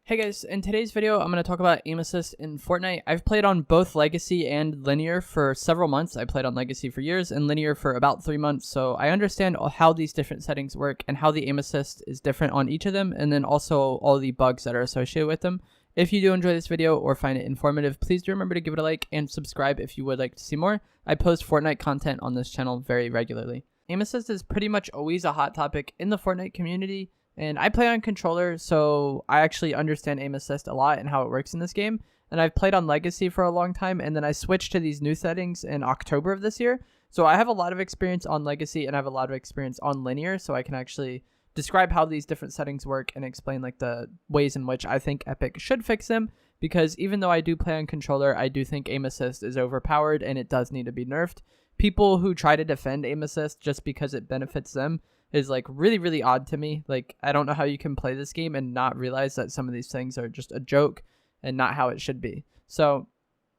Hey guys, in today's video, I'm going to talk about aim assist in Fortnite. I've played on both Legacy and Linear for several months. I played on Legacy for years and Linear for about 3 months, so I understand how these different settings work and how the aim assist is different on each of them, and then also all the bugs that are associated with them. If you do enjoy this video or find it informative, please do remember to give it a like and subscribe if you would like to see more. I post Fortnite content on this channel very regularly. Aim assist is pretty much always a hot topic in the Fortnite community. And I play on controller, so I actually understand aim assist a lot and how it works in this game. And I've played on Legacy for a long time, and then I switched to these new settings in October of this year. So I have a lot of experience on Legacy, and I have a lot of experience on Linear, so I can actually describe how these different settings work and explain like the ways in which I think Epic should fix them. Because even though I do play on controller, I do think aim assist is overpowered, and it does need to be nerfed. People who try to defend aim assist just because it benefits them is like really odd to me. Like, I don't know how you can play this game and not realize that some of these things are just a joke and not how it should be. So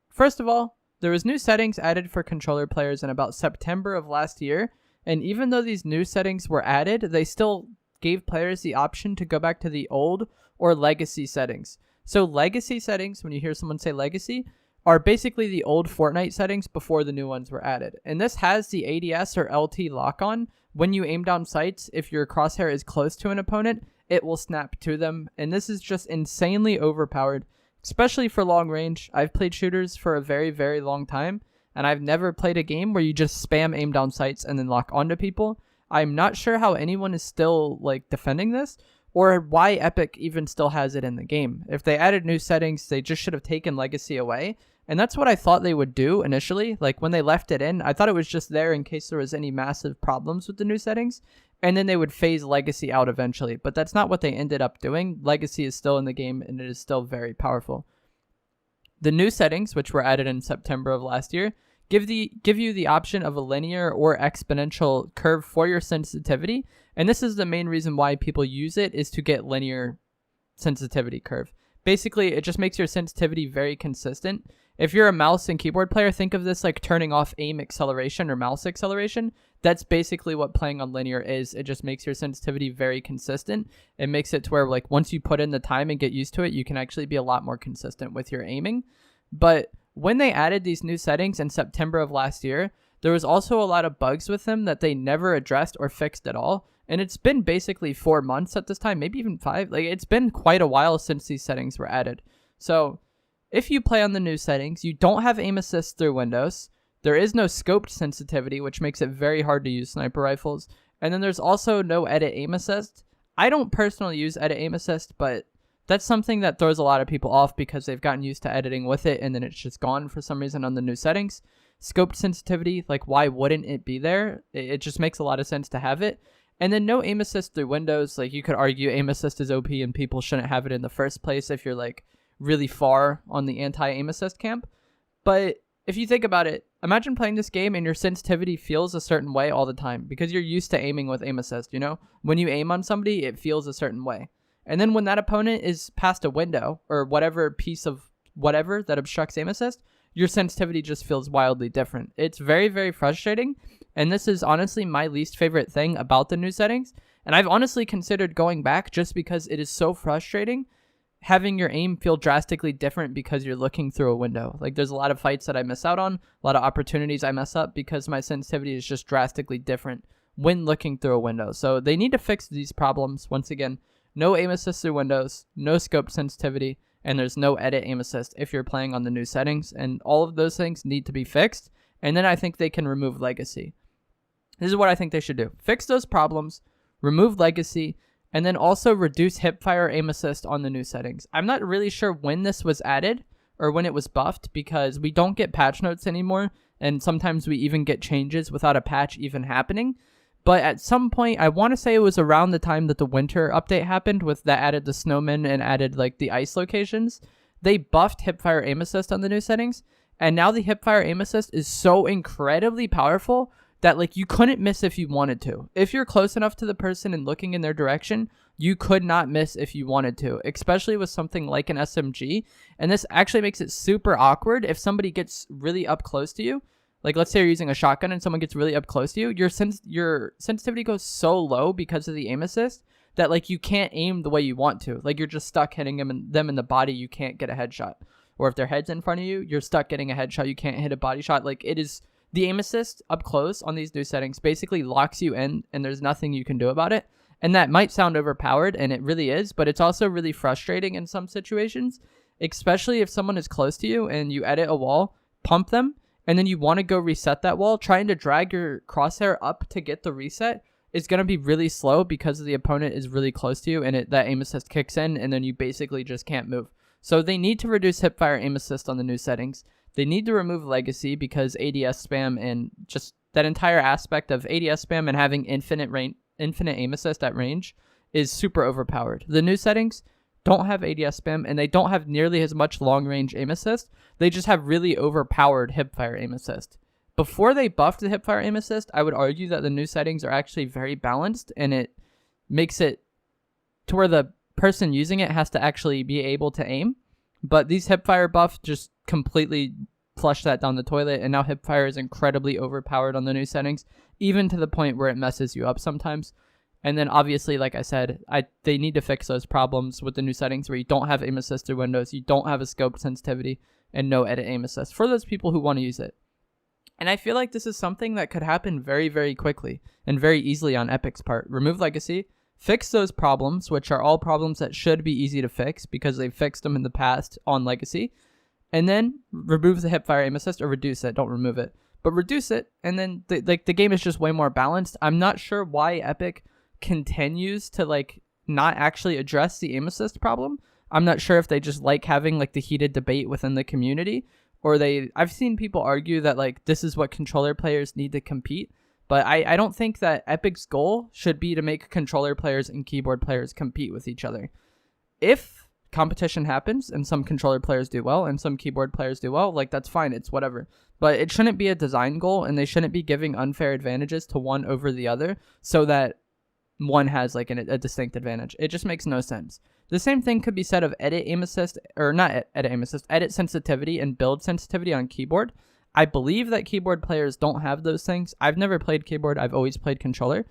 first of all, there was new settings added for controller players in about September of last year, and even though these new settings were added, they still gave players the option to go back to the old or legacy settings. So legacy settings, when you hear someone say legacy, are basically the old Fortnite settings before the new ones were added. And this has the ADS or LT lock on. When you aim down sights, if your crosshair is close to an opponent, it will snap to them. And this is just insanely overpowered, especially for long range. I've played shooters for a very long time, and I've never played a game where you just spam aim down sights and then lock onto people. I'm not sure how anyone is still like defending this, or why Epic even still has it in the game. If they added new settings, they just should have taken Legacy away. And that's what I thought they would do initially. Like when they left it in, I thought it was just there in case there was any massive problems with the new settings. And then they would phase Legacy out eventually. But that's not what they ended up doing. Legacy is still in the game and it is still very powerful. The new settings, which were added in September of last year, give you the option of a linear or exponential curve for your sensitivity. And this is the main reason why people use it, is to get linear sensitivity curve. Basically, it just makes your sensitivity very consistent. If you're a mouse and keyboard player, think of this like turning off aim acceleration or mouse acceleration. That's basically what playing on linear is. It just makes your sensitivity very consistent. It makes it to where like once you put in the time and get used to it, you can actually be a lot more consistent with your aiming. But when they added these new settings in September of last year, there was also a lot of bugs with them that they never addressed or fixed at all. And it's been basically 4 months at this time, maybe even 5. Like, it's been quite a while since these settings were added. So if you play on the new settings, you don't have aim assist through windows. There is no scoped sensitivity, which makes it very hard to use sniper rifles. And then there's also no edit aim assist. I don't personally use edit aim assist, but that's something that throws a lot of people off because they've gotten used to editing with it and then it's just gone for some reason on the new settings. Scoped sensitivity, like why wouldn't it be there? It just makes a lot of sense to have it. And then no aim assist through windows. Like, you could argue aim assist is OP and people shouldn't have it in the first place if you're like really far on the anti-aim assist camp. But if you think about it, imagine playing this game and your sensitivity feels a certain way all the time because you're used to aiming with aim assist, you know? When you aim on somebody, it feels a certain way. And then when that opponent is past a window or whatever piece of whatever that obstructs aim assist, your sensitivity just feels wildly different. It's very frustrating. And this is honestly my least favorite thing about the new settings. And I've honestly considered going back just because it is so frustrating having your aim feel drastically different because you're looking through a window. Like, there's a lot of fights that I miss out on, a lot of opportunities I mess up because my sensitivity is just drastically different when looking through a window. So they need to fix these problems. Once again, no aim assist through windows, no scope sensitivity, and there's no edit aim assist if you're playing on the new settings. And all of those things need to be fixed. And then I think they can remove Legacy. This is what I think they should do. Fix those problems, remove Legacy, and then also reduce hipfire aim assist on the new settings. I'm not really sure when this was added or when it was buffed because we don't get patch notes anymore. And sometimes we even get changes without a patch even happening. But at some point, I want to say it was around the time that the winter update happened with that added the snowmen and added like the ice locations. They buffed hipfire aim assist on the new settings. And now the hipfire aim assist is so incredibly powerful that like you couldn't miss if you wanted to. If you're close enough to the person and looking in their direction, you could not miss if you wanted to, especially with something like an SMG. And this actually makes it super awkward if somebody gets really up close to you. Like, let's say you're using a shotgun and someone gets really up close to you, your sensitivity goes so low because of the aim assist that like you can't aim the way you want to. Like you're just stuck hitting them in the body. You can't get a headshot. Or if their head's in front of you, you're stuck getting a headshot. You can't hit a body shot. Like it is, the aim assist up close on these new settings basically locks you in, and there's nothing you can do about it. And that might sound overpowered, and it really is, but it's also really frustrating in some situations, especially if someone is close to you and you edit a wall, pump them, and then you want to go reset that wall. Trying to drag your crosshair up to get the reset is going to be really slow because the opponent is really close to you, and that aim assist kicks in, and then you basically just can't move. So they need to reduce hipfire aim assist on the new settings. They need to remove legacy because ADS spam and just that entire aspect of ADS spam and having infinite aim assist at range is super overpowered. The new settings don't have ADS spam, and they don't have nearly as much long range aim assist. They just have really overpowered hipfire aim assist. Before they buffed the hipfire aim assist, I would argue that the new settings are actually very balanced, and it makes it to where the person using it has to actually be able to aim. But these hipfire buff just completely flush that down the toilet, and now hipfire is incredibly overpowered on the new settings, even to the point where it messes you up sometimes. And then obviously, like I said, they need to fix those problems with the new settings where you don't have aim assist through windows, you don't have a scope sensitivity, and no edit aim assist for those people who want to use it. And I feel like this is something that could happen very, very quickly and very easily on Epic's part. Remove legacy, fix those problems, which are all problems that should be easy to fix because they've fixed them in the past on legacy, and then remove the hipfire aim assist, or reduce it. Don't remove it, but reduce it, and then the game is just way more balanced. I'm not sure why Epic continues to like not actually address the aim assist problem. I'm not sure if they just like having like the heated debate within the community, or I've seen people argue that like this is what controller players need to compete. But I don't think that Epic's goal should be to make controller players and keyboard players compete with each other. If competition happens and some controller players do well and some keyboard players do well, like that's fine, it's whatever. But it shouldn't be a design goal, and they shouldn't be giving unfair advantages to one over the other so that one has like a distinct advantage. It just makes no sense. The same thing could be said of edit aim assist, or not edit aim assist, edit sensitivity and build sensitivity on keyboard. I believe that keyboard players don't have those things. I've never played keyboard. I've always played controller.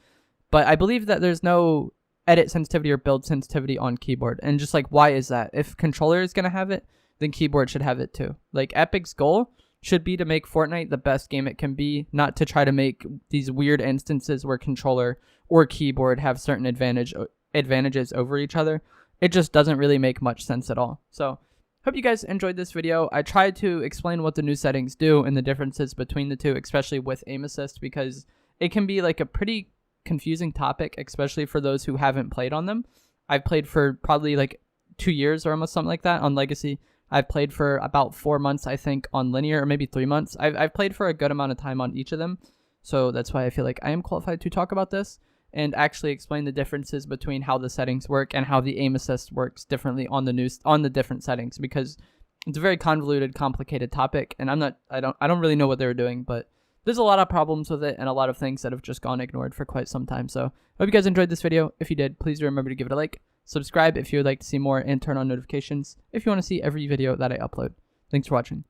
But I believe that there's no edit sensitivity or build sensitivity on keyboard. And just like, why is that? If controller is going to have it, then keyboard should have it too. Like Epic's goal should be to make Fortnite the best game it can be, not to try to make these weird instances where controller or keyboard have certain advantages over each other. It just doesn't really make much sense at all. So hope you guys enjoyed this video. I tried to explain what the new settings do and the differences between the two, especially with aim assist, because it can be like a pretty confusing topic, especially for those who haven't played on them. I've played for probably like 2 years or almost something like that on legacy. I've played for about 4 months, I think, on linear, or maybe 3 months. I've played for a good amount of time on each of them. So that's why I feel like I am qualified to talk about this and actually explain the differences between how the settings work and how the aim assist works differently on the different settings, because it's a very convoluted, complicated topic, and I don't really know what they were doing, but there's a lot of problems with it and a lot of things that have just gone ignored for quite some time. So I hope you guys enjoyed this video. If you did, please remember to give it a like, subscribe if you would like to see more, and turn on notifications if you want to see every video that I upload. Thanks for watching.